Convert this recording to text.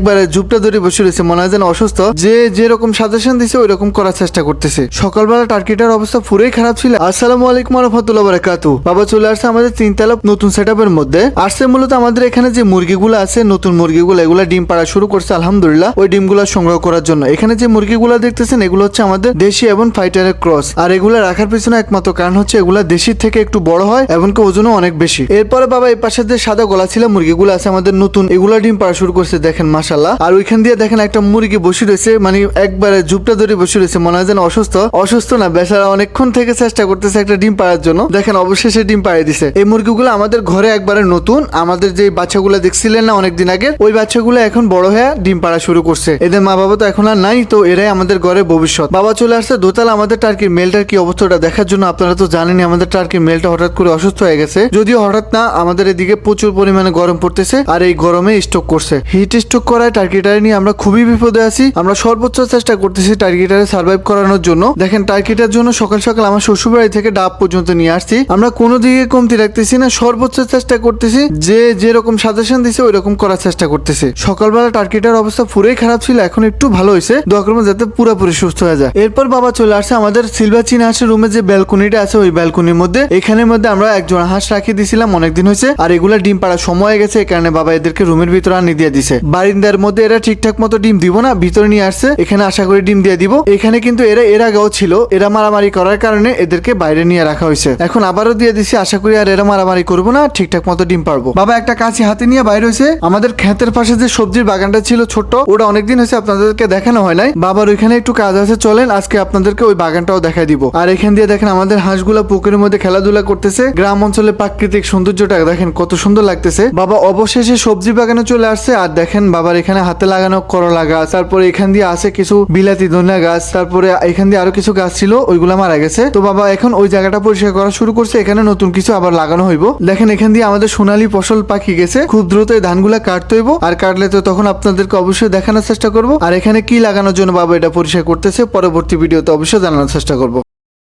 একবারে জুপটা ধরে বসে রয়েছে, মনে হয় যেন অসুস্থ। যে যেরকম সাজেশন দিছে ওই রকম করার চেষ্টা করতেছে। সকালবেলা টার্কিটার অবস্থা পুরোই খারাপ ছিল। আসসালামু আলাইকুম ওয়া রাহমাতুল্লাহি ওয়া বারাকাতুহু। বাবা চলে আসছে আমাদের 3 তলা নতুন সেটআপের মধ্যে। আসছে মূলত আমাদের এখানে যে মুরগিগুলো আছে, নতুন মুরগিগুলো, এগুলা ডিম পাড়া শুরু করছে আলহামদুলিল্লাহ। ওই ডিমগুলো সংগ্রহ করার জন্য এখানে যে মুরগিগুলো দেখতেছেন এগুলো হচ্ছে আমাদের দেশি এবং ফাইটারের ক্রস। আর এগুলা রাখার পিছনে একমাত্র কারণ হচ্ছে এগুলা দেশির থেকে একটু বড় হয় এবং ওজনও অনেক বেশি। এরপরে বাবা এই পাশে যে সাদা গলা ছিল মুরগিগুলো আছে আমাদের নতুন, এগুলা ডিম পাড়া শুরু করছে দেখেন মাশাআল্লাহ। আর ওইখান দিয়ে দেখেন একটা মুরগি বসে রয়েছে, মানে একবারে জুপটা ধরে বসে রয়েছে, মনে হয় যেন অসুস্থ না, বেচারা অনেকক্ষণ থেকে চেষ্টা করতেছে একটা ডিম পাড়ার জন্য। দেখেন অবশেষে ডিম পাড়িয়ে দিছে। এই মুরগিগুলো আমাদের ঘরে একবারে নতুন। আমাদের যে বাচ্চাগুলো দেখছিলেন না অনেকদিন আগে, ওই বাচ্চাগুলো এখন বড় হয়ে ডিম পাড়া শুরু করছে। এদের মা বাবা তো এখন আর নাই, তো এরাই আমাদের ঘরের ভবিষ্যৎ। বাবা চলে আসছে দোতলা আমাদের টার্কির মেলটার কি অবস্থাটা দেখার জন্য। আপনারা তো জানেনই আমাদের টার্কির মেলটা হঠাৎ করে অসুস্থ হয়ে গেছে। যদিও হঠাৎ না, আমাদের এদিকে প্রচুর পরিমাণে গরম পড়তেছে আর এই গরমে স্ট্রোক করছে। হিট স্ট্রোক করায় টার্কিটারে নিয়ে আমরা খুবই বিপদে আছি। আমরা সর্বোচ্চ চেষ্টা করতেছি টার্কিটারে সার্ভাইভ করানোর জন্য। দেখেন টার্কিটার জন্য সকাল সকাল আমার শ্বশুরবাড়ি থেকে ডাব পর্যন্ত নিয়ে আসছি। আমরা কোনো দিকে কমতি রাখতেছি না, সর্বোচ্চ চেষ্টা করতেছি। যে যেরকম সাজেশন দিছে ওই রকম করার চেষ্টা করতেছি। সকালবেলা টার্কিটার অবস্থা পুরোই খারাপ ছিল, এখন একটু ভালো হয়েছে। দোয়া করবেন যাতে পুরোপুরি সুস্থ হয়ে যায়। এরপর বাবা চলে আসছে আমাদের সিলভার চীনা হাঁসের রুমে যে ব্যালকনিটা আছে, ওই ব্যালকনির মধ্যে এখানের মধ্যে আমরা একজন হাঁস রাখি দিছিলাম অনেকদিন হয়েছে। আর এগুলা ডিম পাড়ার সময় হয়ে গেছে, এই কারণে বাবা এদেরকে রুমের ভিতরে আনি দিয়ে দিছে। বারিন্দার মধ্যে এরা ঠিকঠাক মতো ডিম দিব না, ভিতরে নিয়ে আসছে। এখানে আশা করি ডিম দিয়ে দিব। এখানে কিন্তু এরা এর আগেও ছিল, এরা মারামারি করার কারণে এদেরকে বাইরে নিয়ে রাখা হয়েছে। এখন আবারও দিয়ে দিছি, আশা করি আর এরা মারামারি করবো না, ঠিকঠাক মতো ডিম পারবো। বাবা একটা কাঁচি হাতে নিয়ে বাইরে হয়েছে। আমাদের ক্ষেতের পাশে যে সবজির বাগানটা ছিল ছোট্ট, ওটা অনেকদিন হয়েছে আপনাদেরকে দেখানো হয় নাই। বাবার ওইখানে একটু কাজ আছে, চলেন আজকে আপনাদেরকে ওই বাগানটাও দেখাই দিব। আর এখান দিয়ে দেখেন আমাদের হাঁসগুলা পুকুরের মধ্যে খেলাধুলা করতেছে। গ্রাম অঞ্চলে প্রাকৃতিক সৌন্দর্যটা দেখেন কত সুন্দর লাগতেছে। বাবা অবশেষে সবজি বাগানে চলে আসছে। আর দেখেন বাবার এখানে হাতে লাগানো করলা গাছ, তারপরে এখান দিয়ে আছে কিছু বিলাতি ধনিয়া গাছ, তারপরে এখান দিয়ে আরো কিছু গাছ ছিল, ওইগুলা মারা গেছে। তো বাবা এখন ওই জায়গাটা পরিষ্কার করা শুরু করছে। এখানে নতুন কিছু আবার লাগানো হইব। দেখেন এখান দিয়ে আমাদের সোনালী ফসল পাকি গেছে। খুব দ্রুত এই ধানগুলা কাটতে হইব, আর কাটলে তো তখন আপনাদেরকে অবশ্যই দেখানোর চেষ্টা করব। আর এখানে কি লাগানোর জন্য বাবা এটা পরিষ্কার করতেছে পরবর্তী ভিডিওতে অবশ্যই জানানোর চেষ্টা করব।